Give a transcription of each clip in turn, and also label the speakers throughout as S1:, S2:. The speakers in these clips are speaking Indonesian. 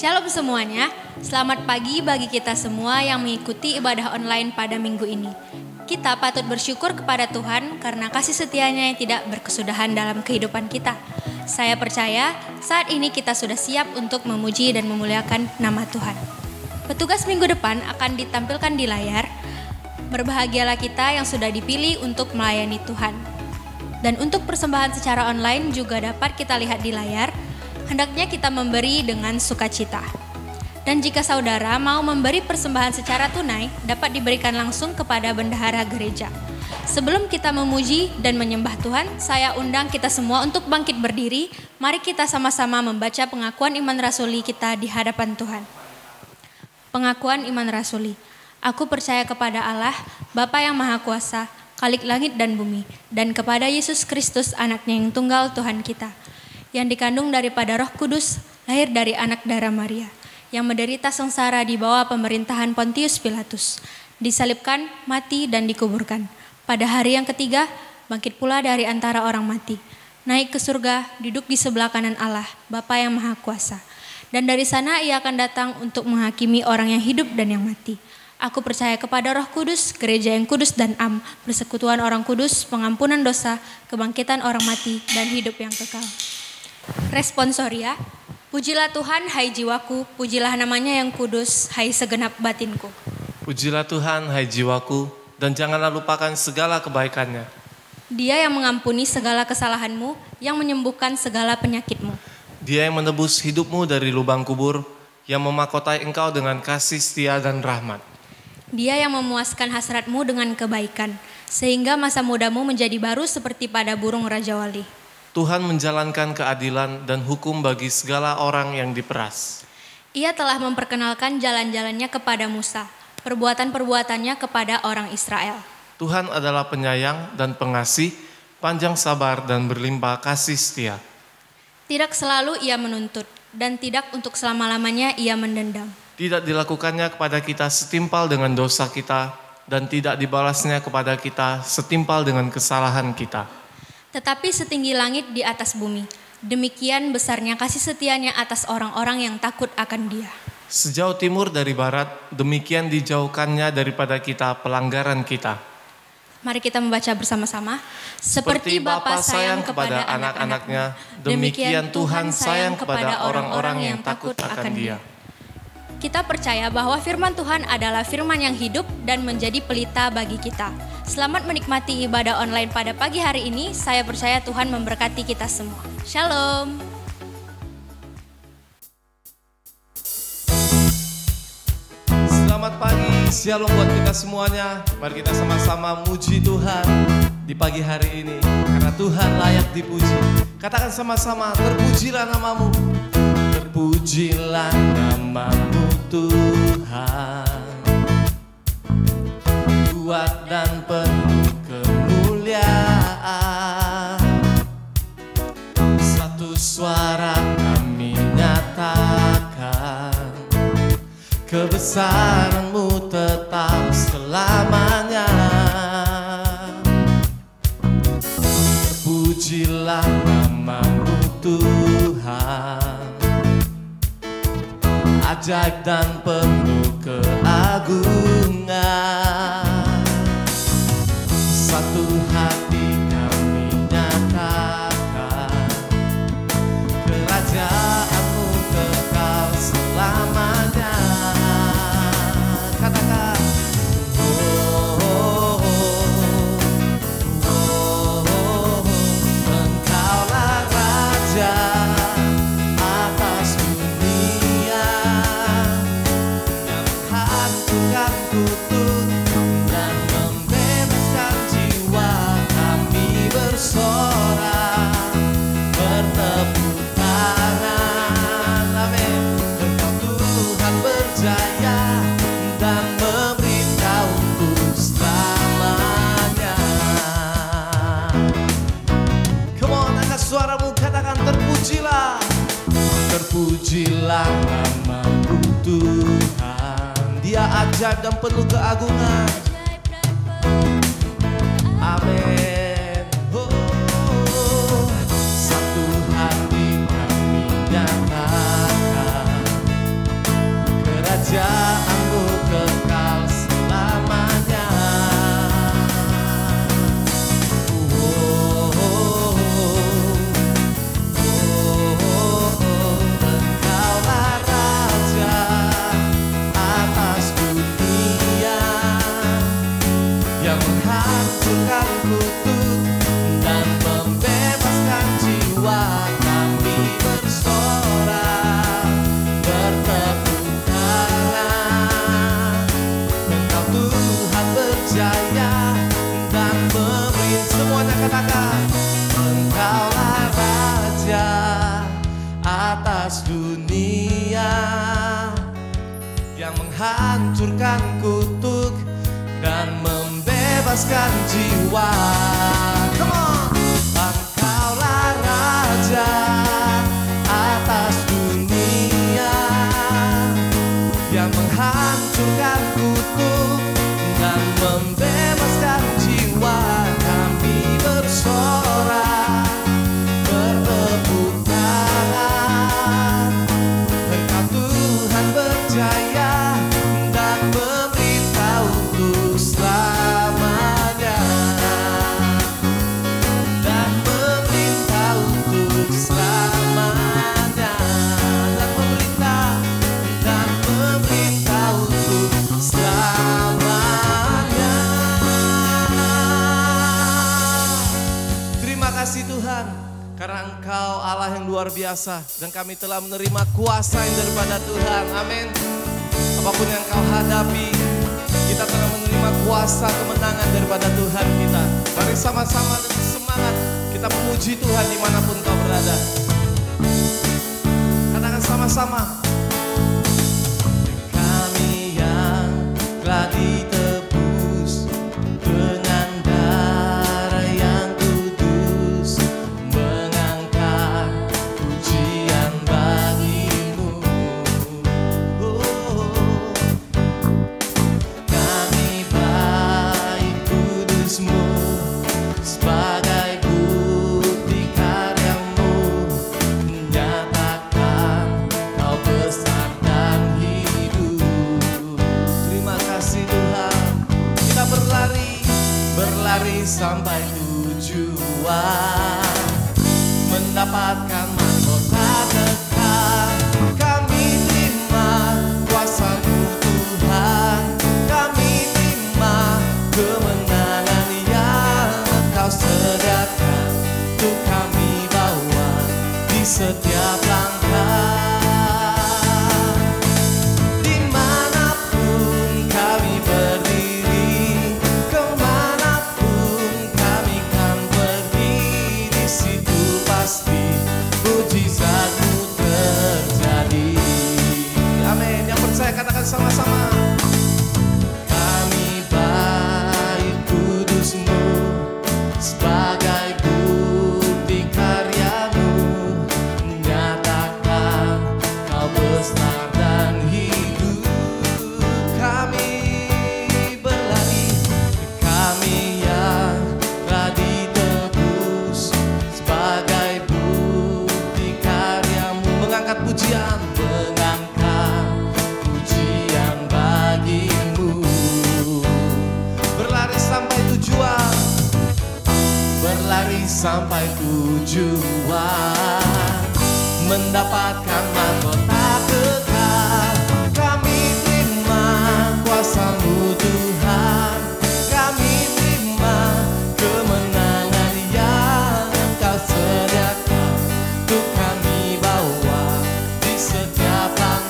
S1: Shalom semuanya, selamat pagi bagi kita semua yang mengikuti ibadah online pada minggu ini. Kita patut bersyukur kepada Tuhan karena kasih setianya yang tidak berkesudahan dalam kehidupan kita. Saya percaya saat ini kita sudah siap untuk memuji dan memuliakan nama Tuhan. Petugas minggu depan akan ditampilkan di layar. Berbahagialah kita yang sudah dipilih untuk melayani Tuhan. Dan untuk persembahan secara online juga dapat kita lihat di layar. Hendaknya kita memberi dengan sukacita. Dan jika saudara mau memberi persembahan secara tunai, dapat diberikan langsung kepada bendahara gereja. Sebelum kita memuji dan menyembah Tuhan, saya undang kita semua untuk bangkit berdiri. Mari kita sama-sama membaca pengakuan iman rasuli kita di hadapan Tuhan. Pengakuan iman rasuli. Aku percaya kepada Allah, Bapa yang Maha Kuasa, Khalik langit dan bumi, dan kepada Yesus Kristus, anaknya yang tunggal Tuhan kita, yang dikandung daripada Roh Kudus, lahir dari anak darah Maria, yang menderita sengsara di bawah pemerintahan Pontius Pilatus, disalibkan, mati, dan dikuburkan. Pada hari yang ketiga, bangkit pula dari antara orang mati, naik ke surga, duduk di sebelah kanan Allah, Bapa yang Maha Kuasa. Dan dari sana ia akan datang untuk menghakimi orang yang hidup dan yang mati. Aku percaya kepada Roh Kudus, gereja yang kudus dan am, persekutuan orang kudus, pengampunan dosa, kebangkitan orang mati, dan hidup yang kekal. Responsoria, pujilah Tuhan hai jiwaku, pujilah namanya yang kudus, hai segenap batinku.
S2: Pujilah Tuhan hai jiwaku, dan janganlah lupakan segala kebaikannya.
S1: Dia yang mengampuni segala kesalahanmu, yang menyembuhkan segala penyakitmu.
S2: Dia yang menebus hidupmu dari lubang kubur, yang memahkotai engkau dengan kasih setia dan rahmat.
S1: Dia yang memuaskan hasratmu dengan kebaikan, sehingga masa mudamu menjadi baru seperti pada burung Raja Wali.
S2: Tuhan menjalankan keadilan dan hukum bagi segala orang yang diperas.
S1: Ia telah memperkenalkan jalan-jalannya kepada Musa, perbuatan-perbuatannya kepada orang Israel.
S2: Tuhan adalah penyayang dan pengasih, panjang sabar dan berlimpah kasih setia.
S1: Tidak selalu ia menuntut, dan tidak untuk selama-lamanya ia mendendam.
S2: Tidak dilakukannya kepada kita setimpal dengan dosa kita, dan tidak dibalasnya kepada kita setimpal dengan kesalahan kita.
S1: Tetapi setinggi langit di atas bumi, demikian besarnya kasih setianya atas orang-orang yang takut akan Dia.
S2: Sejauh timur dari barat, demikian dijauhkannya daripada kita pelanggaran kita.
S1: Mari kita membaca bersama-sama. Seperti Bapa sayang kepada anak-anaknya, demikian Tuhan sayang kepada orang-orang yang takut akan Dia. Kita percaya bahwa firman Tuhan adalah firman yang hidup dan menjadi pelita bagi kita. Selamat menikmati ibadah online pada pagi hari ini. Saya percaya Tuhan memberkati kita semua. Shalom.
S2: Selamat pagi, shalom buat kita semuanya. Mari kita sama-sama muji Tuhan di pagi hari ini, karena Tuhan layak dipuji. Katakan sama-sama, terpujilah namamu. Terpujilah namamu Tuhan, kuat dan penuh kemuliaan. Satu suara kami nyatakan, kebesaran-Mu tetap selamanya. Terpujilah namamu Tuhan, ajaib dan penuh keagungan. Satu hati kami nyatakan, kerajaan-Mu kekal selamanya. Katakan, Engkaulah Raja atas dunia, yang hancurkan kutuk dan membebaskan jiwa. Kami bersorak, bertepuk tangan, amin. Engkau Tuhan berjaya dan memerintah untuk selamanya. Come on, angkat suaramu, katakan terpujilah. Terpujilah namamu Tuhan, Dia ajaib dan penuh keagungan. Amin. Satu hati kami nyatakan, menghancurkan kutuk dan membebaskan jiwa. Come on. Engkaulah Raja atas dunia yang menghancurkan kutuk dan membebaskan jiwa. Kami bersorak, bertepuk tangan. Engkau Tuhan berjaya dan memerintah untuk selamanya, dan memerintah untuk selamanya, dan memerintah untuk selamanya. Terima kasih Tuhan, karena Engkau Allah yang luar biasa dan kami telah menerima kuasa yang daripada Tuhan. Amin. Apapun yang Kau hadapi, kita telah menerima kuasa kemenangan daripada Tuhan kita. Mari sama-sama dengan semangat kita memuji Tuhan dimanapun Kau berada. Katakan sama-sama. Kami yang telah ditebus dengan darah yang kudus, mengangkat pujian bagi-Mu. Kami baik kudus-Mu sebagai bukti karya-Mu, menyatakan Kau besar dan hidup. Terima kasih Tuhan. Kita berlari sampai tujuan, mendapatkan mahkota kekal. Kami terima kuasa-Mu Tuhan, kami terima kemenangan yang Engkau sediakan untuk kami bawa di setiap langkah. Dimanapun kami berdiri, kemanapun kami kan pergi, di situ pasti mujizat-Mu terjadi. Amin. Yang percaya katakan sama-sama. Kami baik kudus-Mu sebagai bukti karya-Mu, menyatakan Kau besar dan hidup. Kami berlari, kami yang telah ditebus sebagai bukti karya-Mu, mengangkat pujian bagi-Mu. Berlari sampai tujuan, berlari sampai tujuan, mendapatkan mahkota kekal. Kami terima kuasa-Mu Tuhan, kami terima kemenangan yang Engkau sediakan untuk kami bawa di setiap langkah.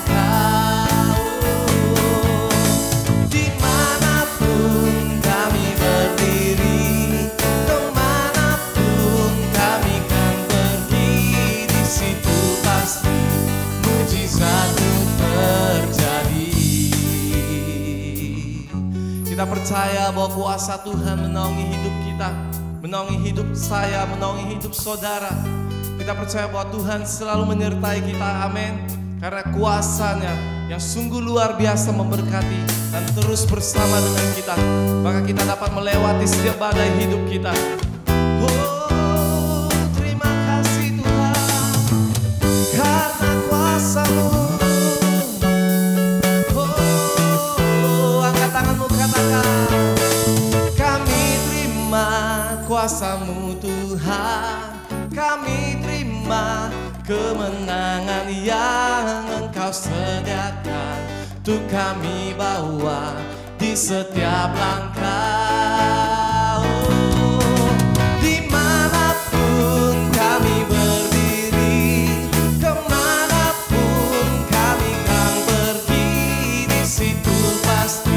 S2: Dimanapun kami berdiri, kemanapun kami kan pergi, di situ pasti mujizat-Mu terjadi. Kita percaya bahwa kuasa Tuhan menaungi hidup kita, menaungi hidup saya, menaungi hidup saudara. Kita percaya bahwa Tuhan selalu menyertai kita, amin. Karena kuasa-Nya yang sungguh luar biasa memberkati dan terus bersama dengan kita, maka kita dapat melewati setiap badai hidup kita. Oh, terima kasih Tuhan, karena kuasa-Mu. Oh, angkat tanganmu, katakan, kami terima kuasa-Mu Tuhan, kami terima kemenangan yang Engkau sediakan untuk kami bawa di setiap langkah. Oh, dimanapun kami berdiri, kemanapun kami kan pergi, di situ pasti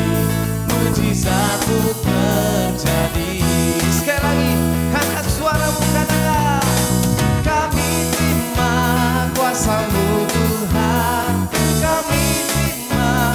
S2: mujizat-Mu terjadi. Sekali lagi, angkat suaramu, katakan, kami terima kuasa-Mu Tuhan, kami terima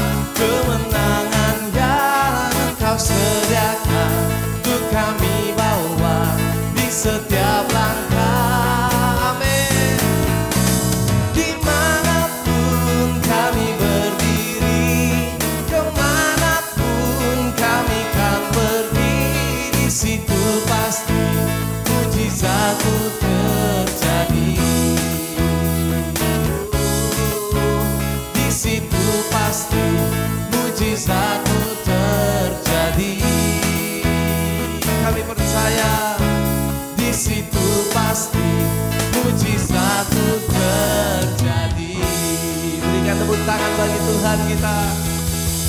S2: mujizatmu terjadi. Kami percaya di situ pasti mujizatmu terjadi. Berikan tepuk tangan bagi Tuhan kita,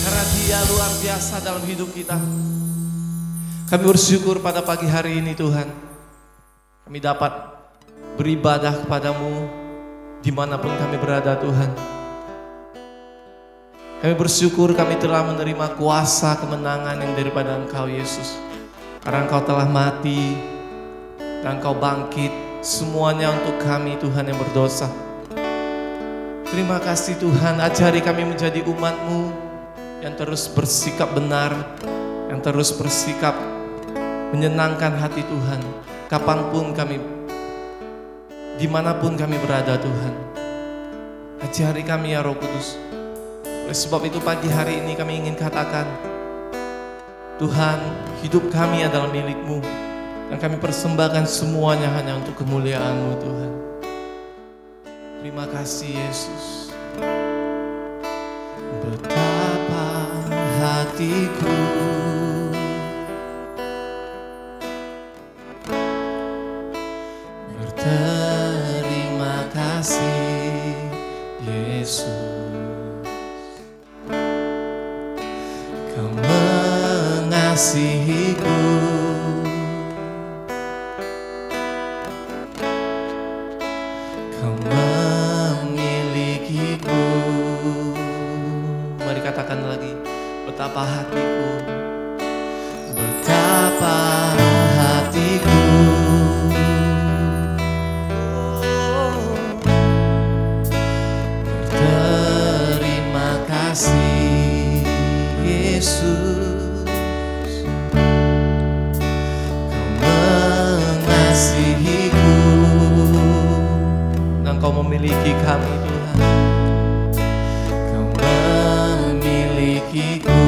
S2: karena Dia luar biasa dalam hidup kita. Kami bersyukur pada pagi hari ini Tuhan, kami dapat beribadah kepadamu dimanapun kami berada Tuhan. Kami bersyukur kami telah menerima kuasa kemenangan yang daripada Engkau Yesus. Karena Engkau telah mati dan Engkau bangkit, semuanya untuk kami Tuhan yang berdosa. Terima kasih Tuhan, ajari kami menjadi umat-Mu yang terus bersikap benar, yang terus bersikap menyenangkan hati Tuhan. Kapanpun kami, dimanapun kami berada Tuhan, ajari kami ya Roh Kudus. Oleh sebab itu pagi hari ini kami ingin katakan, Tuhan, hidup kami adalah milik-Mu, dan kami persembahkan semuanya hanya untuk kemuliaan-Mu Tuhan. Terima kasih Yesus. Betapa hatiku berterima kasih Yesus. Kau mengasihiku, Kau memilikiku. Mari katakan lagi, betapa hatiku, betapa hatiku berterima kasih Yesus. Kau mengasihiku dan Kau memiliki kami Tuhan. Kau memilikiku.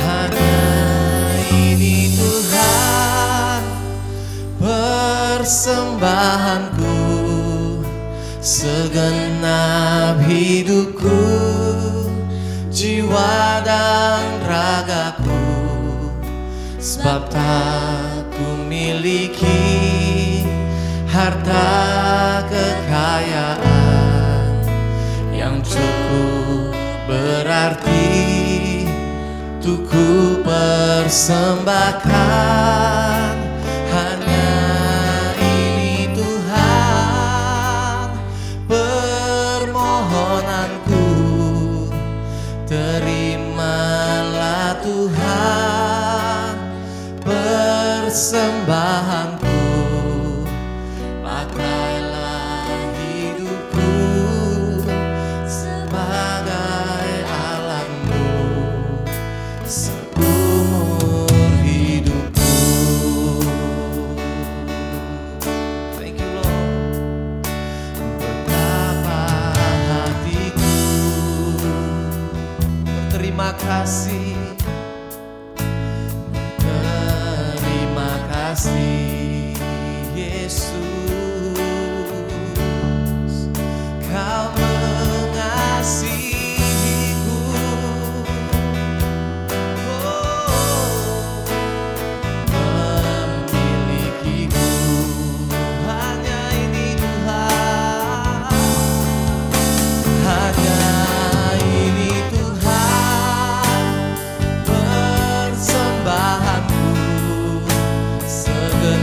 S2: Hanya ini Tuhan persembahanku, segenap hidupku, jiwa dan ragaku. Sebab tak ku miliki harta kekayaan yang cukup berarti untuk ku persembahkan. Hanya ini Tuhan permohonanku, terimalah Tuhan persembahanku. Pakailah hidupku sebagai alatmu seumur hidupku. Thank you Lord. Betapa hatiku berterima kasih, terima kasih Yesus. Kau mengasihiku, memilikiku. Hanya ini Tuhan, hanya ini Tuhan persembahanku, segenap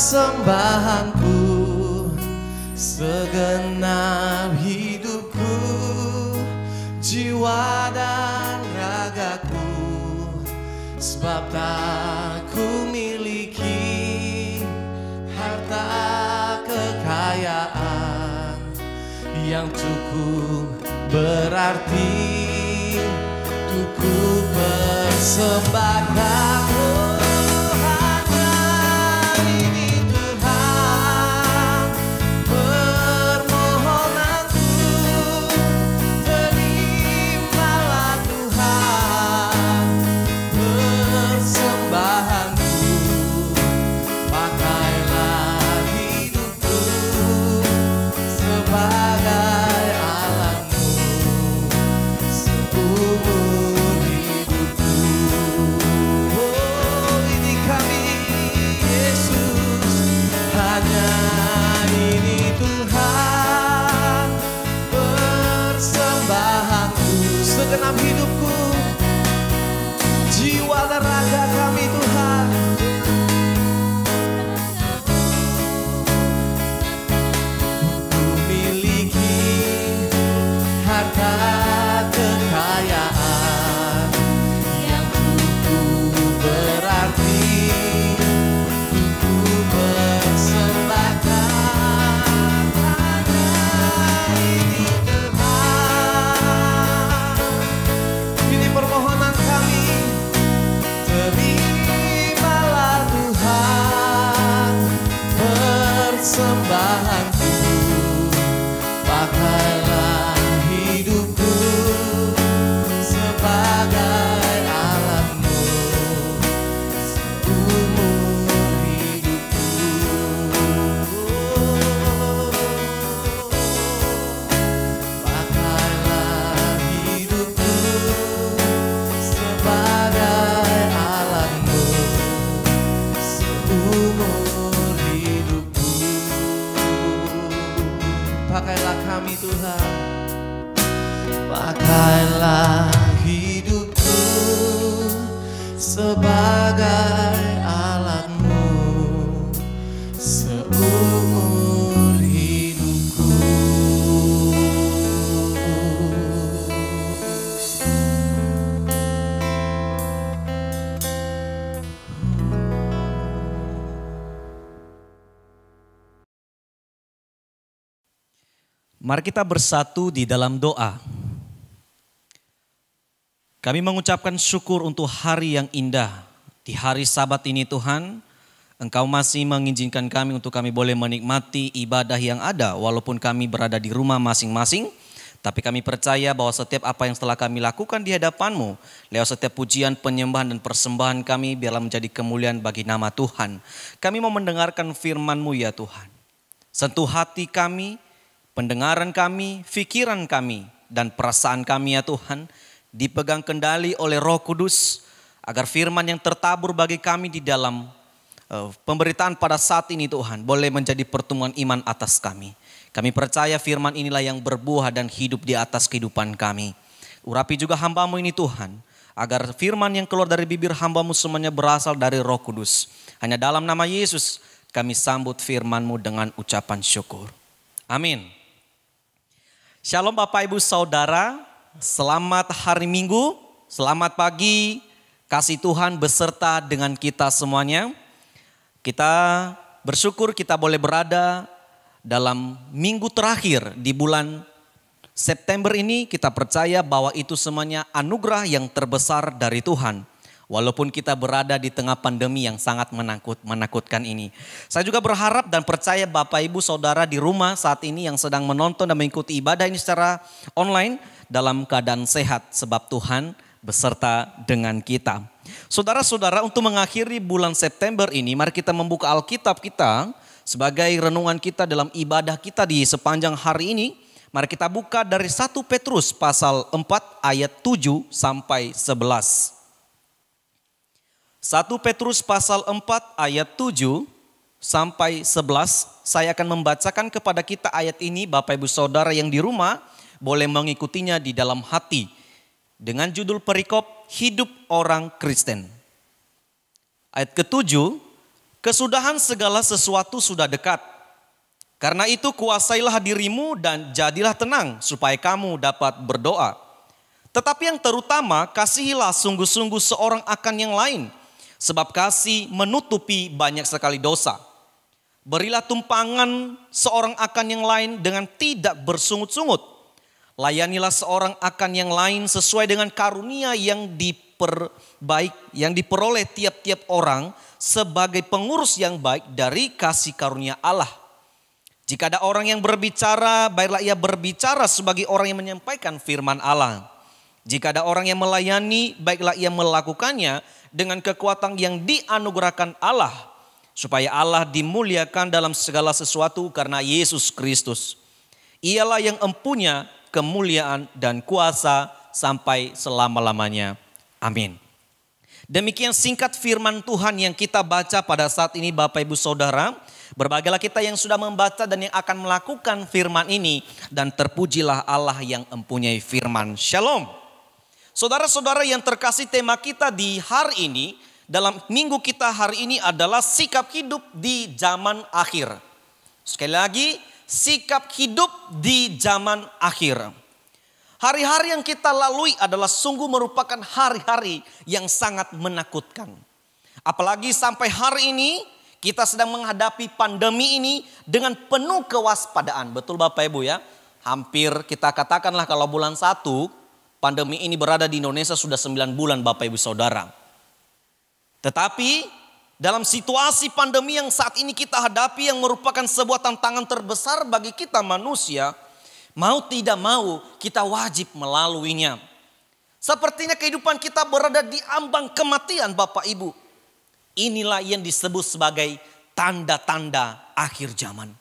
S2: persembahanku, segenap hidupku, jiwa dan ragaku. Sebab tak ku miliki harta kekayaan yang cukup berarti untuk ku persembahkan. Segenap hidupku, jiwa dan raga kami Tuhan. Ku miliki harta kekayaan yang cukup berarti ku persembahkan. Permohonan kami, terimalah Tuhan persembahanku, pakailah hidupku sebagai alatmu seumur hidupku. Pakailah hidupku sebagai alatmu seumur hidupku. Pakailah kami Tuhan, pakailah hidupku sebagai alatmu seumur hidupku.
S3: Mari kita bersatu di dalam doa. Kami mengucapkan syukur untuk hari yang indah. Di hari Sabat ini Tuhan, Engkau masih mengizinkan kami untuk kami boleh menikmati ibadah yang ada. Walaupun kami berada di rumah masing-masing, tapi kami percaya bahwa setiap apa yang telah kami lakukan di hadapan-Mu, lewat setiap pujian, penyembahan dan persembahan kami, biarlah menjadi kemuliaan bagi nama Tuhan. Kami mau mendengarkan firman-Mu ya Tuhan. Sentuh hati kami, pendengaran kami, pikiran kami, dan perasaan kami ya Tuhan, dipegang kendali oleh Roh Kudus, agar firman yang tertabur bagi kami di dalam pemberitaan pada saat ini Tuhan, boleh menjadi pertemuan iman atas kami. Kami percaya firman inilah yang berbuah dan hidup di atas kehidupan kami. Urapi juga hamba-Mu ini Tuhan, agar firman yang keluar dari bibir hamba-Mu semuanya berasal dari Roh Kudus. Hanya dalam nama Yesus kami sambut firman-Mu dengan ucapan syukur. Amin. Shalom Bapak Ibu Saudara, selamat hari Minggu, selamat pagi, kasih Tuhan beserta dengan kita semuanya. Kita bersyukur kita boleh berada dalam minggu terakhir di bulan September ini. Kita percaya bahwa itu semuanya anugerah yang terbesar dari Tuhan. Walaupun kita berada di tengah pandemi yang sangat menakutkan ini. Saya juga berharap dan percaya Bapak Ibu Saudara di rumah saat ini yang sedang menonton dan mengikuti ibadah ini secara online dalam keadaan sehat. Sebab Tuhan beserta dengan kita. Saudara-saudara, untuk mengakhiri bulan September ini, mari kita membuka Alkitab kita sebagai renungan kita dalam ibadah kita di sepanjang hari ini. Mari kita buka dari 1 Petrus pasal 4 ayat 7 sampai 11. 1 Petrus pasal 4 ayat 7 sampai 11. Saya akan membacakan kepada kita ayat ini. Bapak Ibu Saudara yang di rumah boleh mengikutinya di dalam hati. Dengan judul perikop Hidup Orang Kristen. Ayat ke-7. Kesudahan segala sesuatu sudah dekat. Karena itu kuasailah dirimu dan jadilah tenang supaya kamu dapat berdoa. Tetapi yang terutama kasihilah sungguh-sungguh seorang akan yang lain. Sebab kasih menutupi banyak sekali dosa. Berilah tumpangan seorang akan yang lain dengan tidak bersungut-sungut. Layanilah seorang akan yang lain sesuai dengan karunia yang diperoleh tiap-tiap orang sebagai pengurus yang baik dari kasih karunia Allah. Jika ada orang yang berbicara, baiklah ia berbicara sebagai orang yang menyampaikan firman Allah. Jika ada orang yang melayani, baiklah ia melakukannya dengan kekuatan yang dianugerahkan Allah. Supaya Allah dimuliakan dalam segala sesuatu karena Yesus Kristus. Ialah yang empunya kemuliaan dan kuasa sampai selama-lamanya. Amin. Demikian singkat firman Tuhan yang kita baca pada saat ini Bapak Ibu Saudara. Berbahagialah kita yang sudah membaca dan yang akan melakukan firman ini. Dan terpujilah Allah yang mempunyai firman. Shalom. Saudara-saudara yang terkasih, tema kita di hari ini, dalam minggu kita hari ini adalah sikap hidup di zaman akhir. Sekali lagi, sikap hidup di zaman akhir. Hari-hari yang kita lalui adalah sungguh merupakan hari-hari yang sangat menakutkan. Apalagi sampai hari ini kita sedang menghadapi pandemi ini dengan penuh kewaspadaan. Betul Bapak Ibu ya? Hampir kita katakanlah kalau bulan 1 pandemi ini berada di Indonesia sudah 9 bulan Bapak Ibu Saudara. Tetapi dalam situasi pandemi yang saat ini kita hadapi yang merupakan sebuah tantangan terbesar bagi kita manusia. Mau tidak mau kita wajib melaluinya. Sepertinya kehidupan kita berada di ambang kematian Bapak Ibu. Inilah yang disebut sebagai tanda-tanda akhir zaman.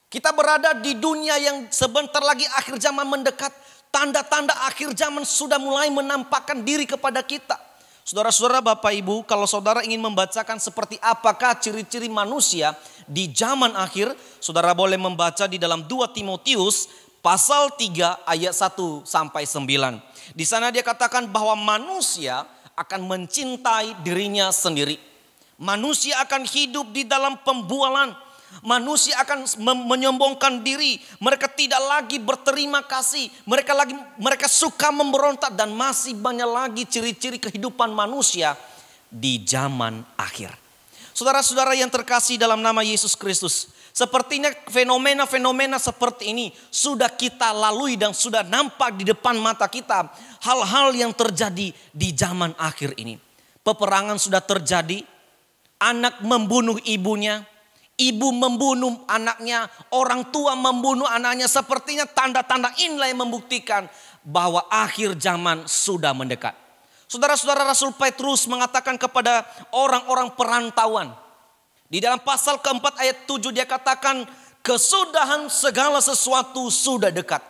S3: Kita berada di dunia yang sebentar lagi akhir zaman mendekat. Tanda-tanda akhir zaman sudah mulai menampakkan diri kepada kita. Saudara-saudara Bapak Ibu, kalau saudara ingin membacakan seperti apakah ciri-ciri manusia di zaman akhir, saudara boleh membaca di dalam 2 Timotius pasal 3 ayat 1 sampai 9. Di sana dia katakan bahwa manusia akan mencintai dirinya sendiri. Manusia akan hidup di dalam pembualan. Manusia akan menyombongkan diri. Mereka tidak lagi berterima kasih. Mereka suka memberontak. Dan masih banyak lagi ciri-ciri kehidupan manusia di zaman akhir. Saudara-saudara yang terkasih dalam nama Yesus Kristus. Sepertinya fenomena-fenomena seperti ini sudah kita lalui dan sudah nampak di depan mata kita. Hal-hal yang terjadi di zaman akhir ini. Peperangan sudah terjadi. Anak membunuh ibunya. Ibu membunuh anaknya, orang tua membunuh anaknya. Sepertinya tanda-tanda inilah yang membuktikan bahwa akhir zaman sudah mendekat. Saudara-saudara, Rasul Petrus mengatakan kepada orang-orang perantauan. Di dalam pasal keempat ayat 7 dia katakan kesudahan segala sesuatu sudah dekat.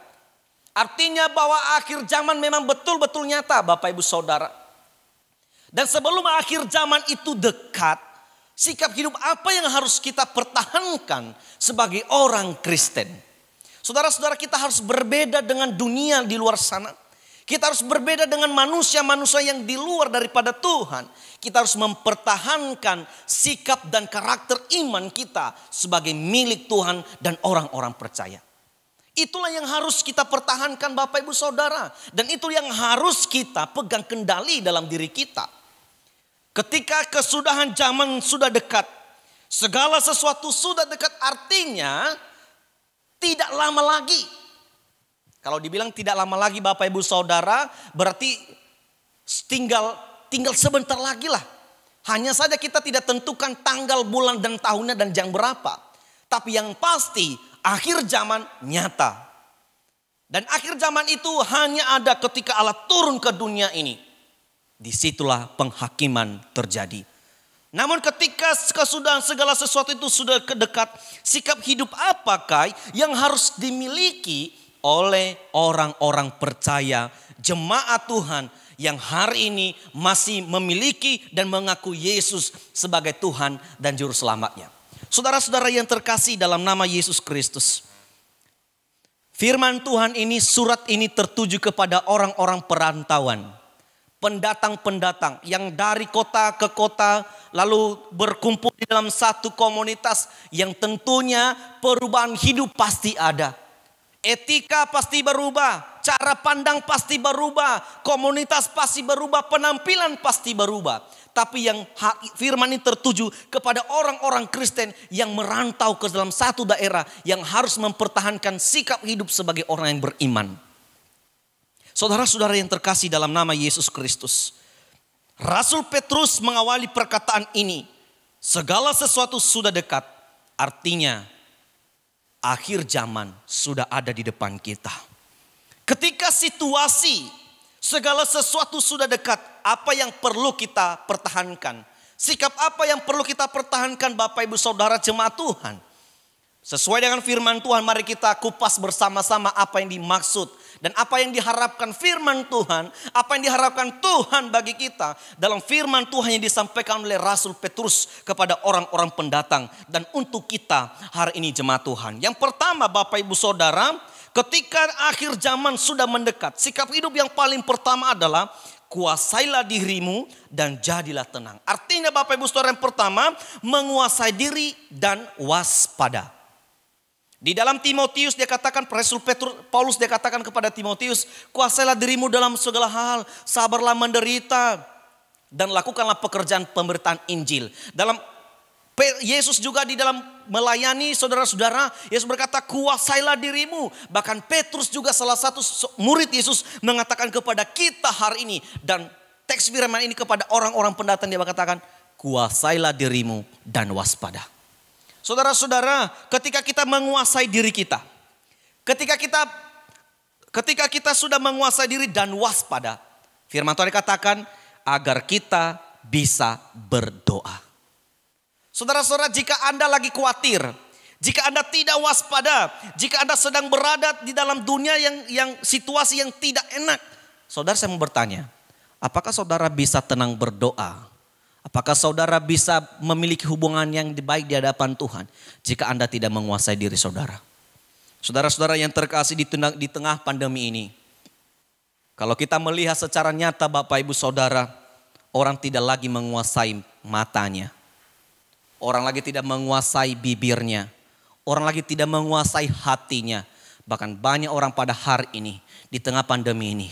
S3: Artinya bahwa akhir zaman memang betul-betul nyata Bapak Ibu Saudara. Dan sebelum akhir zaman itu dekat, sikap hidup apa yang harus kita pertahankan sebagai orang Kristen? Saudara-saudara, kita harus berbeda dengan dunia di luar sana. Kita harus berbeda dengan manusia-manusia yang di luar daripada Tuhan. Kita harus mempertahankan sikap dan karakter iman kita sebagai milik Tuhan dan orang-orang percaya. Itulah yang harus kita pertahankan Bapak Ibu Saudara. Dan itu yang harus kita pegang kendali dalam diri kita. Ketika kesudahan zaman sudah dekat, segala sesuatu sudah dekat, artinya tidak lama lagi. Kalau dibilang tidak lama lagi Bapak Ibu Saudara, berarti tinggal sebentar lagi lah. Hanya saja kita tidak tentukan tanggal, bulan, dan tahunnya dan jam berapa. Tapi yang pasti akhir zaman nyata. Dan akhir zaman itu hanya ada ketika Allah turun ke dunia ini. Disitulah penghakiman terjadi. Namun ketika kesudahan segala sesuatu itu sudah dekat, sikap hidup apakah yang harus dimiliki oleh orang-orang percaya, jemaat Tuhan yang hari ini masih memiliki dan mengaku Yesus sebagai Tuhan dan Juru Selamatnya. Saudara-saudara yang terkasih dalam nama Yesus Kristus. Firman Tuhan ini, surat ini tertuju kepada orang-orang perantauan. Pendatang-pendatang yang dari kota ke kota, lalu berkumpul di dalam satu komunitas yang tentunya perubahan hidup pasti ada. Etika pasti berubah, cara pandang pasti berubah, komunitas pasti berubah, penampilan pasti berubah. Tapi yang firman ini tertuju kepada orang-orang Kristen yang merantau ke dalam satu daerah yang harus mempertahankan sikap hidup sebagai orang yang beriman. Saudara-saudara yang terkasih dalam nama Yesus Kristus, Rasul Petrus mengawali perkataan ini, segala sesuatu sudah dekat, artinya akhir zaman sudah ada di depan kita. Ketika situasi segala sesuatu sudah dekat, apa yang perlu kita pertahankan? Sikap apa yang perlu kita pertahankan Bapak Ibu Saudara jemaat Tuhan? Sesuai dengan firman Tuhan, mari kita kupas bersama-sama apa yang dimaksud dan apa yang diharapkan firman Tuhan, apa yang diharapkan Tuhan bagi kita dalam firman Tuhan yang disampaikan oleh Rasul Petrus kepada orang-orang pendatang dan untuk kita hari ini jemaat Tuhan. Yang pertama Bapak Ibu Saudara, ketika akhir zaman sudah mendekat, sikap hidup yang paling pertama adalah kuasailah dirimu dan jadilah tenang. Artinya Bapak Ibu Saudara yang pertama, menguasai diri dan waspada. Di dalam Timotius dia katakan, Rasul Paulus dia katakan kepada Timotius, kuasailah dirimu dalam segala hal, sabarlah menderita dan lakukanlah pekerjaan pemberitaan Injil. Dalam Yesus juga di dalam melayani saudara-saudara, Yesus berkata kuasailah dirimu. Bahkan Petrus juga salah satu murid Yesus mengatakan kepada kita hari ini. Dan teks firman ini kepada orang-orang pendatang dia berkatakan kuasailah dirimu dan waspada. Saudara-saudara, ketika kita menguasai diri kita, ketika kita sudah menguasai diri dan waspada, firman Tuhan dikatakan agar kita bisa berdoa. Saudara-saudara, jika Anda lagi khawatir, jika Anda tidak waspada, jika Anda sedang berada di dalam dunia yang situasi yang tidak enak, saudara saya mau bertanya, apakah saudara bisa tenang berdoa? Apakah saudara bisa memiliki hubungan yang baik di hadapan Tuhan jika Anda tidak menguasai diri saudara? Saudara-saudara yang terkasih di tengah pandemi ini, kalau kita melihat secara nyata Bapak Ibu Saudara, orang tidak lagi menguasai matanya. Orang lagi tidak menguasai bibirnya. Orang lagi tidak menguasai hatinya. Bahkan banyak orang pada hari ini, di tengah pandemi ini,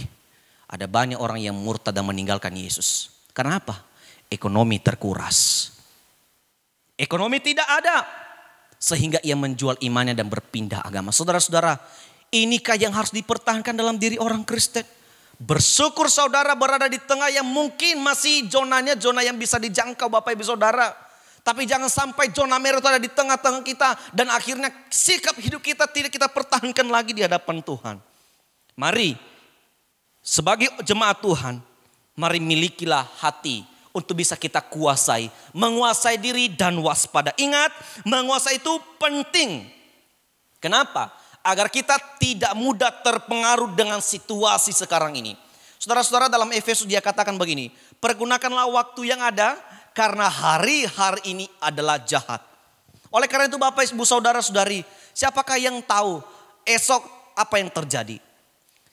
S3: ada banyak orang yang murtad dan meninggalkan Yesus. Karena apa? Ekonomi terkuras. Ekonomi tidak ada. Sehingga ia menjual imannya dan berpindah agama. Saudara-saudara, inikah yang harus dipertahankan dalam diri orang Kristen? Bersyukur saudara berada di tengah yang mungkin masih zona yang bisa dijangkau Bapak Ibu Saudara. Tapi jangan sampai zona merah itu ada di tengah-tengah kita. Dan akhirnya sikap hidup kita tidak kita pertahankan lagi di hadapan Tuhan. Mari sebagai jemaat Tuhan, mari milikilah hati untuk bisa kita kuasai. Menguasai diri dan waspada. Ingat, menguasai itu penting. Kenapa? Agar kita tidak mudah terpengaruh dengan situasi sekarang ini. Saudara-saudara, dalam Efesus dia katakan begini, pergunakanlah waktu yang ada karena hari-hari ini adalah jahat. Oleh karena itu Bapak Ibu Saudara-saudari, siapakah yang tahu esok apa yang terjadi?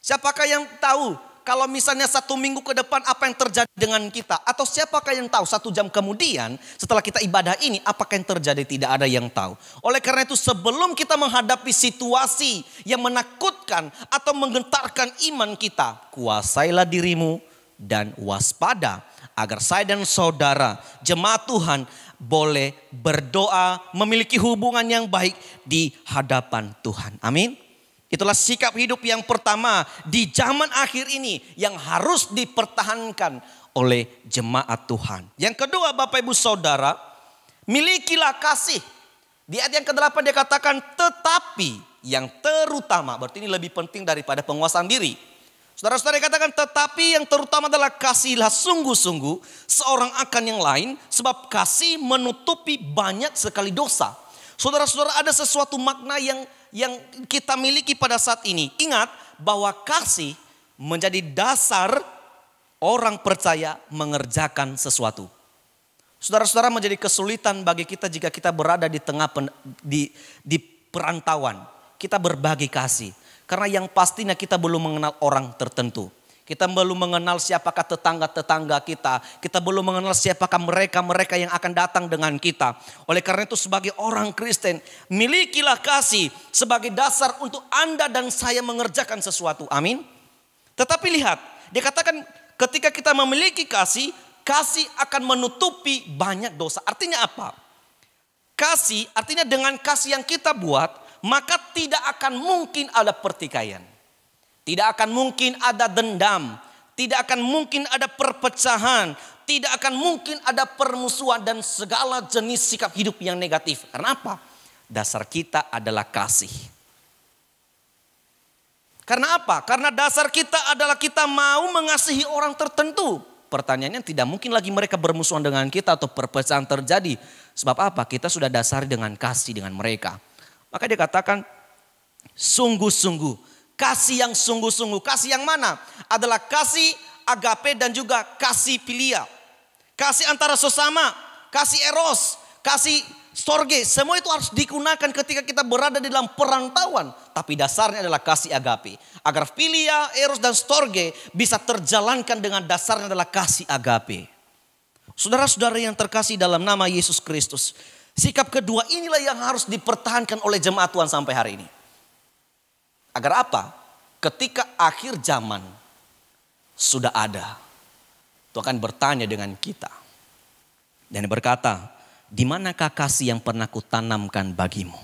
S3: Siapakah yang tahu kalau misalnya 1 minggu ke depan apa yang terjadi dengan kita? Atau siapakah yang tahu 1 jam kemudian setelah kita ibadah ini apakah yang terjadi? Tidak ada yang tahu. Oleh karena itu sebelum kita menghadapi situasi yang menakutkan atau menggentarkan iman kita, kuasailah dirimu dan waspada agar saya dan saudara jemaat Tuhan boleh berdoa, memiliki hubungan yang baik di hadapan Tuhan. Amin. Itulah sikap hidup yang pertama di zaman akhir ini yang harus dipertahankan oleh jemaat Tuhan. Yang kedua Bapak Ibu Saudara, milikilah kasih. Di ayat yang ke-8 dia katakan tetapi yang terutama, berarti ini lebih penting daripada penguasaan diri. Saudara-saudara katakan tetapi yang terutama adalah kasihlah sungguh-sungguh seorang akan yang lain sebab kasih menutupi banyak sekali dosa. Saudara-saudara ada sesuatu makna yang kita miliki pada saat ini. Ingat bahwa kasih menjadi dasar orang percaya mengerjakan sesuatu. Saudara-saudara menjadi kesulitan bagi kita jika kita berada di tengah di perantauan. Kita berbagi kasih. Karena yang pastinya kita belum mengenal orang tertentu. Kita belum mengenal siapakah tetangga-tetangga kita. Kita belum mengenal siapakah mereka-mereka yang akan datang dengan kita. Oleh karena itu sebagai orang Kristen, milikilah kasih sebagai dasar untuk Anda dan saya mengerjakan sesuatu. Amin. Tetapi lihat, dia katakan ketika kita memiliki kasih, kasih akan menutupi banyak dosa. Artinya apa? Kasih artinya dengan kasih yang kita buat, maka tidak akan mungkin ada pertikaian. Tidak akan mungkin ada dendam, tidak akan mungkin ada perpecahan, tidak akan mungkin ada permusuhan dan segala jenis sikap hidup yang negatif. Karena apa? Dasar kita adalah kasih. Karena apa? Karena dasar kita adalah kita mau mengasihi orang tertentu. Pertanyaannya tidak mungkin lagi mereka bermusuhan dengan kita atau perpecahan terjadi. Sebab apa? Kita sudah dasari dengan kasih dengan mereka. Maka dia katakan sungguh-sungguh. Kasih yang sungguh-sungguh. Kasih yang mana? Adalah kasih agape dan juga kasih philia. Kasih antara sesama, kasih eros, kasih storge. Semua itu harus digunakan ketika kita berada di dalam perantauan. Tapi dasarnya adalah kasih agape. Agar philia, eros dan storge bisa terjalankan dengan dasarnya adalah kasih agape. Saudara-saudara yang terkasih dalam nama Yesus Kristus. Sikap kedua inilah yang harus dipertahankan oleh jemaat Tuhan sampai hari ini. Agar apa? Ketika akhir zaman sudah ada, Tuhan akan bertanya dengan kita. Dan berkata, di manakah kasih yang pernah kutanamkan bagimu?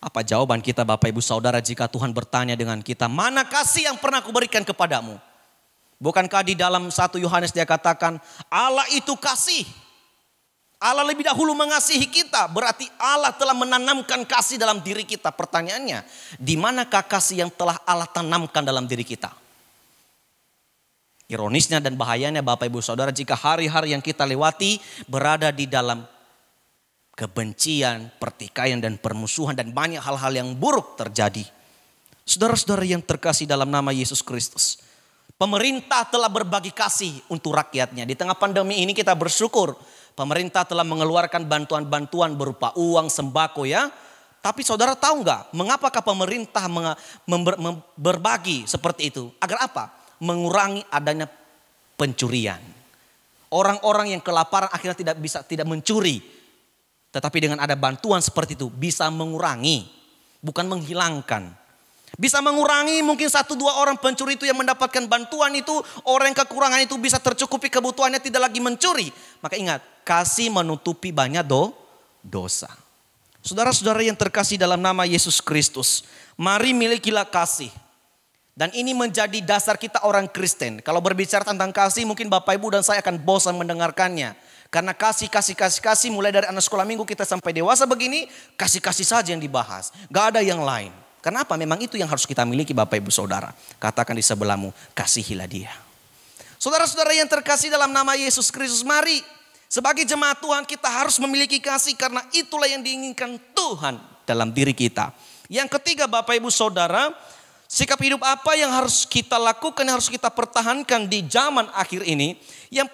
S3: Apa jawaban kita Bapak Ibu Saudara jika Tuhan bertanya dengan kita, mana kasih yang pernah kuberikan kepadamu? Bukankah di dalam 1 Yohanes dia katakan, Allah itu kasih. Allah lebih dahulu mengasihi kita, berarti Allah telah menanamkan kasih dalam diri kita. Pertanyaannya, di manakah kasih yang telah Allah tanamkan dalam diri kita? Ironisnya dan bahayanya Bapak Ibu Saudara, jika hari-hari yang kita lewati berada di dalam kebencian, pertikaian dan permusuhan dan banyak hal-hal yang buruk terjadi. Saudara-saudara yang terkasih dalam nama Yesus Kristus, pemerintah telah berbagi kasih untuk rakyatnya. Di tengah pandemi ini kita bersyukur. Pemerintah telah mengeluarkan bantuan-bantuan berupa uang, sembako ya. Tapi saudara tahu nggak mengapakah pemerintah berbagi seperti itu? Agar apa? Mengurangi adanya pencurian. Orang-orang yang kelaparan akhirnya tidak mencuri. Tetapi dengan ada bantuan seperti itu bisa mengurangi, bukan menghilangkan. Bisa mengurangi mungkin 1-2 orang pencuri itu yang mendapatkan bantuan itu. Orang yang kekurangan itu bisa tercukupi kebutuhannya, tidak lagi mencuri. Maka ingat, kasih menutupi banyak dosa. Saudara-saudara yang terkasih dalam nama Yesus Kristus, mari milikilah kasih. Dan ini menjadi dasar kita orang Kristen. Kalau berbicara tentang kasih mungkin Bapak Ibu dan saya akan bosan mendengarkannya. Karena kasih mulai dari anak sekolah minggu kita sampai dewasa begini, kasih saja yang dibahas. Gak ada yang lain. Kenapa? Memang itu yang harus kita miliki Bapak Ibu Saudara. Katakan di sebelahmu, kasihilah dia. Saudara-saudara yang terkasih dalam nama Yesus Kristus, mari sebagai jemaat Tuhan kita harus memiliki kasih. Karena itulah yang diinginkan Tuhan dalam diri kita. Yang ketiga Bapak Ibu Saudara, sikap hidup apa yang harus kita lakukan, yang harus kita pertahankan di zaman akhir ini. Yang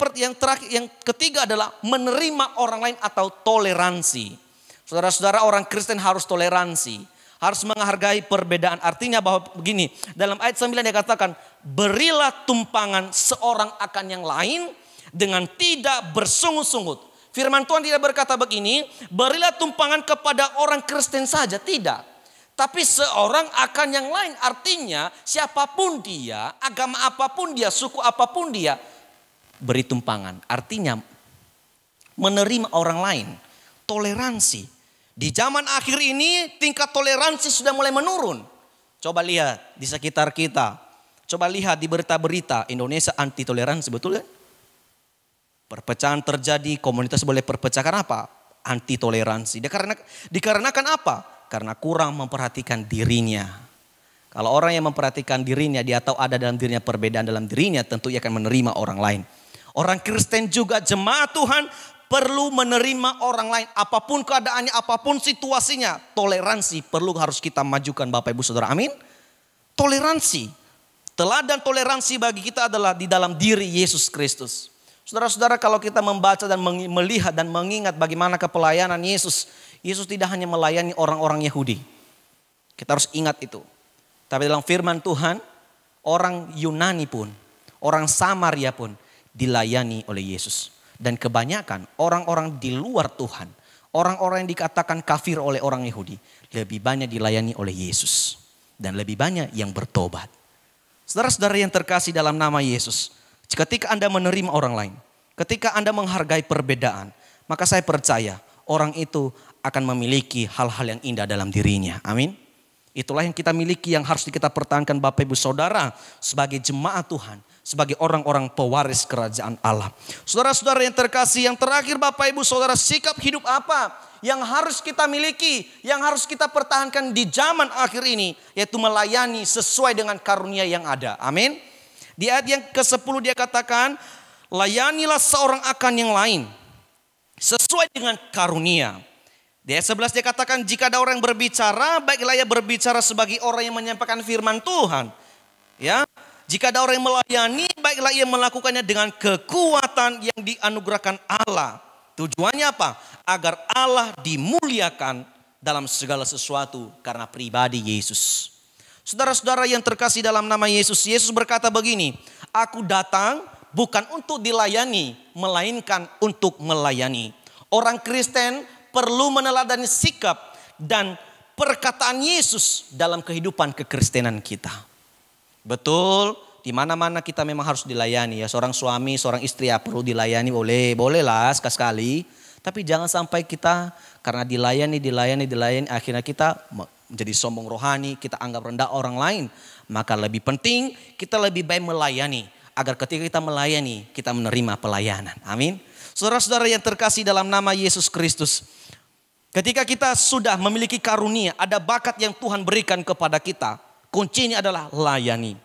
S3: ketiga adalah menerima orang lain atau toleransi. Saudara-saudara, orang Kristen harus toleransi. Harus menghargai perbedaan. Artinya bahwa begini, dalam ayat 9 dia katakan, berilah tumpangan seorang akan yang lain dengan tidak bersungut-sungut. Firman Tuhan tidak berkata begini, berilah tumpangan kepada orang Kristen saja, tidak. Tapi seorang akan yang lain, artinya siapapun dia, agama apapun dia, suku apapun dia, beri tumpangan. Artinya menerima orang lain, toleransi. Di zaman akhir ini tingkat toleransi sudah mulai menurun. Coba lihat di sekitar kita. Coba lihat di berita-berita, Indonesia anti toleransi, betul kan? Perpecahan terjadi, komunitas boleh perpecah. Karena apa? Anti toleransi. Dikarenakan apa? Karena kurang memperhatikan dirinya. Kalau orang yang memperhatikan dirinya, dia tahu ada dalam dirinya perbedaan dalam dirinya, tentu ia akan menerima orang lain. Orang Kristen juga jemaat Tuhan perlu menerima orang lain. Apapun keadaannya, apapun situasinya. Toleransi harus kita majukan Bapak Ibu Saudara. Amin. Toleransi. Teladan toleransi bagi kita adalah di dalam diri Yesus Kristus. Saudara-saudara, kalau kita membaca dan melihat dan mengingat bagaimana kepelayanan Yesus. Yesus tidak hanya melayani orang-orang Yahudi. Kita harus ingat itu. Tapi dalam firman Tuhan, orang Yunani pun, orang Samaria pun dilayani oleh Yesus. Dan kebanyakan orang-orang di luar Tuhan, orang-orang yang dikatakan kafir oleh orang Yahudi, lebih banyak dilayani oleh Yesus. Dan lebih banyak yang bertobat. Saudara-saudara yang terkasih dalam nama Yesus, ketika Anda menerima orang lain, ketika Anda menghargai perbedaan, maka saya percaya orang itu akan memiliki hal-hal yang indah dalam dirinya. Amin. Itulah yang kita miliki, yang harus kita pertahankan Bapak Ibu Saudara sebagai jemaat Tuhan, sebagai orang-orang pewaris kerajaan Allah. Saudara-saudara yang terkasih, yang terakhir Bapak Ibu Saudara, sikap hidup apa yang harus kita miliki, yang harus kita pertahankan di zaman akhir ini, yaitu melayani sesuai dengan karunia yang ada. Amin. Di ayat yang ke-10 dia katakan, layanilah seorang akan yang lain sesuai dengan karunia. Di ayat 11 dia katakan, jika ada orang yang berbicara, baiklah ia berbicara sebagai orang yang menyampaikan firman Tuhan. Ya, jika ada orang yang melayani, baiklah ia melakukannya dengan kekuatan yang dianugerahkan Allah. Tujuannya apa? Agar Allah dimuliakan dalam segala sesuatu karena pribadi Yesus. Saudara-saudara yang terkasih dalam nama Yesus, Yesus berkata begini, aku datang bukan untuk dilayani, melainkan untuk melayani. Orang Kristen perlu meneladani sikap dan perkataan Yesus dalam kehidupan kekristenan kita. Betul, di mana-mana kita memang harus dilayani ya. Seorang suami, seorang istri ya perlu dilayani, bolehlah sekali-sekali. Tapi jangan sampai kita karena dilayani, akhirnya kita menjadi sombong rohani, kita anggap rendah orang lain. Maka lebih penting kita lebih baik melayani, agar ketika kita melayani, kita menerima pelayanan. Amin. Saudara-saudara yang terkasih dalam nama Yesus Kristus, ketika kita sudah memiliki karunia, ada bakat yang Tuhan berikan kepada kita, kuncinya adalah layani.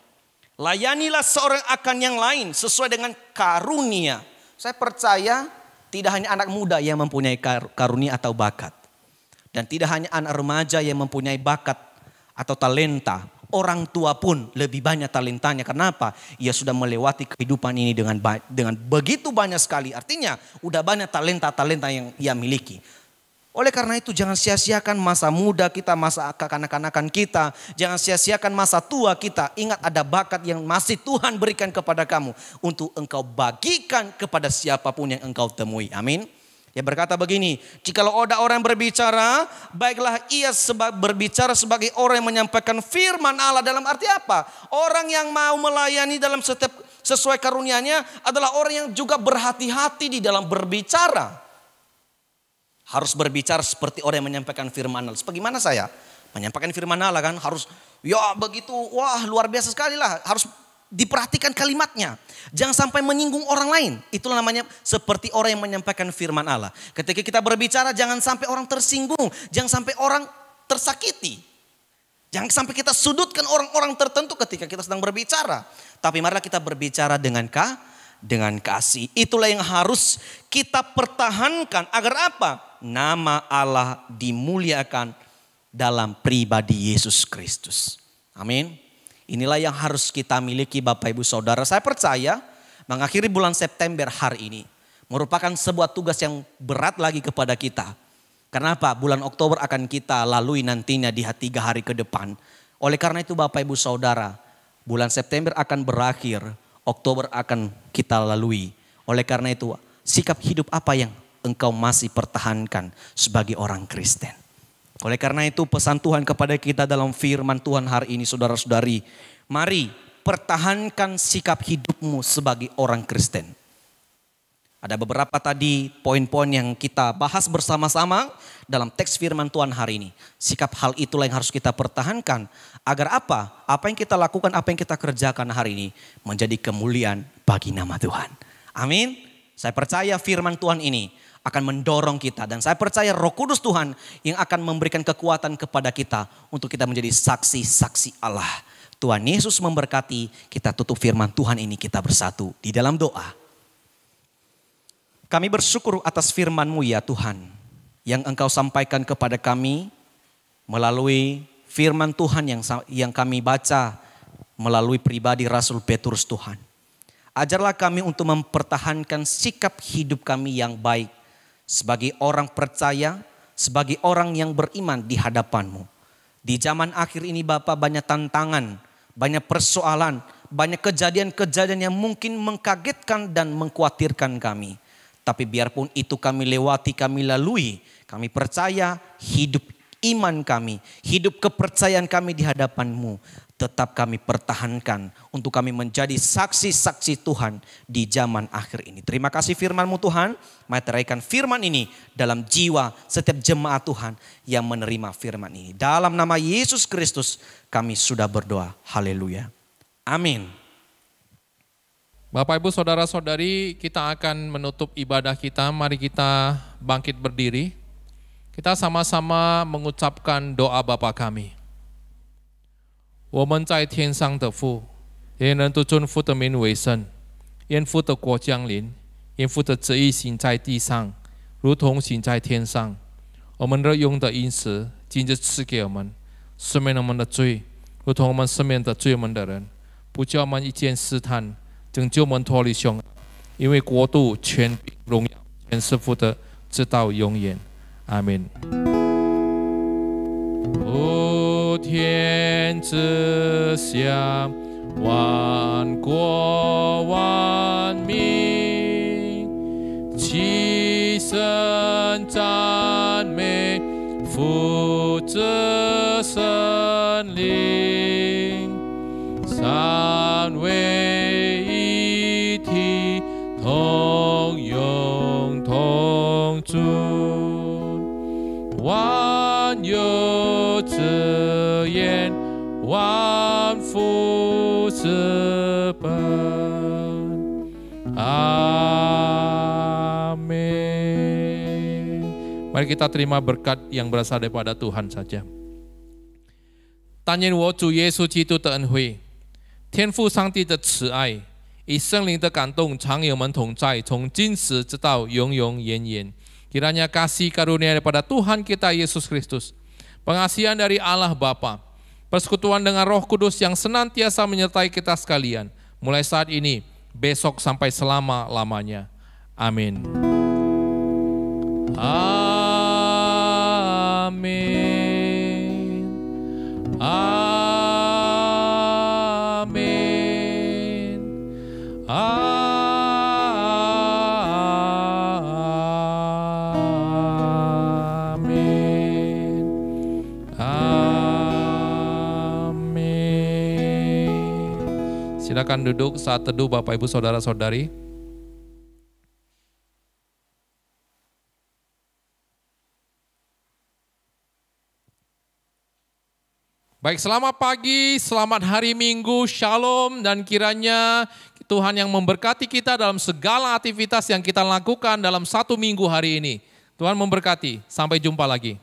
S3: Layanilah seorang akan yang lain sesuai dengan karunia. Saya percaya tidak hanya anak muda yang mempunyai karunia atau bakat. Dan tidak hanya anak remaja yang mempunyai bakat atau talenta. Orang tua pun lebih banyak talentanya. Kenapa? Ia sudah melewati kehidupan ini dengan begitu banyak sekali. Artinya udah banyak talenta-talenta yang ia miliki. Oleh karena itu jangan sia-siakan masa muda kita, masa kekanak-kanakan kita. Jangan sia-siakan masa tua kita. Ingat ada bakat yang masih Tuhan berikan kepada kamu. Untuk engkau bagikan kepada siapapun yang engkau temui. Amin. Dia berkata begini, jikalau ada orang berbicara, baiklah ia berbicara sebagai orang yang menyampaikan firman Allah. Dalam arti apa? Orang yang mau melayani dalam setiap sesuai karunia-Nya adalah orang yang juga berhati-hati di dalam berbicara. Harus berbicara seperti orang yang menyampaikan firman Allah. Sebagaimana saya menyampaikan firman Allah kan harus ya begitu, wah luar biasa sekali lah. Harus diperhatikan kalimatnya. Jangan sampai menyinggung orang lain. Itulah namanya seperti orang yang menyampaikan firman Allah. Ketika kita berbicara jangan sampai orang tersinggung. Jangan sampai orang tersakiti. Jangan sampai kita sudutkan orang-orang tertentu ketika kita sedang berbicara. Tapi marilah kita berbicara dengan kasih. Itulah yang harus kita pertahankan. Agar apa? Nama Allah dimuliakan dalam pribadi Yesus Kristus. Amin. Inilah yang harus kita miliki Bapak Ibu Saudara. Saya percaya mengakhiri bulan September hari ini merupakan sebuah tugas yang berat lagi kepada kita. Kenapa? Bulan Oktober akan kita lalui nantinya di 3 hari ke depan. Oleh karena itu Bapak Ibu Saudara, bulan September akan berakhir, Oktober akan kita lalui. Oleh karena itu sikap hidup apa yang engkau masih pertahankan sebagai orang Kristen? Oleh karena itu pesan Tuhan kepada kita dalam firman Tuhan hari ini saudara-saudari. Mari pertahankan sikap hidupmu sebagai orang Kristen. Ada beberapa tadi poin-poin yang kita bahas bersama-sama dalam teks firman Tuhan hari ini. Sikap hal itulah yang harus kita pertahankan. Agar apa? Apa yang kita lakukan, apa yang kita kerjakan hari ini menjadi kemuliaan bagi nama Tuhan. Amin. Saya percaya firman Tuhan ini akan mendorong kita. Dan saya percaya Roh Kudus Tuhan yang akan memberikan kekuatan kepada kita untuk kita menjadi saksi-saksi Allah. Tuhan Yesus memberkati. Kita tutup firman Tuhan ini, kita bersatu di dalam doa. Kami bersyukur atas firman-Mu ya Tuhan, yang Engkau sampaikan kepada kami melalui firman Tuhan yang kami baca melalui pribadi Rasul Petrus Tuhan. Ajarlah kami untuk mempertahankan sikap hidup kami yang baik sebagai orang percaya, sebagai orang yang beriman di hadapan-Mu. Di zaman akhir ini Bapa banyak tantangan, banyak persoalan, banyak kejadian-kejadian yang mungkin mengkagetkan dan mengkhawatirkan kami. Tapi biarpun itu kami lewati, kami lalui, kami percaya hidup iman kami, hidup kepercayaan kami di hadapan-Mu tetap kami pertahankan untuk kami menjadi saksi-saksi Tuhan di zaman akhir ini. Terima kasih firman-Mu Tuhan, meteraikan firman ini dalam jiwa setiap jemaat Tuhan yang menerima firman ini. Dalam nama Yesus Kristus kami sudah berdoa. Haleluya. Amin.
S4: Bapak Ibu Saudara-saudari, kita akan menutup ibadah kita. Mari kita bangkit berdiri. Kita sama-sama mengucapkan doa Bapa kami. 我们在天上的父，愿人都尊父的名为圣，愿父的国降临，愿父的旨意行在地上，如同行在天上。我们日用的饮食，今日赐给我们，赦免我们的罪，如同我们赦免的罪我们的人，不叫我们一见试探，拯救我们脱离凶恶，因为国度、权柄、荣耀，全是父的，直到永远。阿门。天之下，万国万民齐声赞美父子圣灵，三位一体，同用同尊，万有之言，万福之本。Amin. Mari kita terima berkat yang berasal daripada Tuhan saja. 但愿我主耶稣基督的恩惠，天父上帝的慈爱，以圣灵的感动，常与我们同在，从今时直到永永远远。Kiranya kasih karunia daripada Tuhan kita Yesus Kristus, pengasihan dari Allah Bapa, persekutuan dengan Roh Kudus yang senantiasa menyertai kita sekalian, mulai saat ini, besok sampai selama-lamanya. Amin. Amin. Amin. Amin. Silakan duduk saat teduh Bapak Ibu Saudara-saudari. Baik, selamat pagi, selamat hari Minggu, Shalom, dan kiranya Tuhan yang memberkati kita dalam segala aktivitas yang kita lakukan dalam satu minggu hari ini. Tuhan memberkati, sampai jumpa lagi.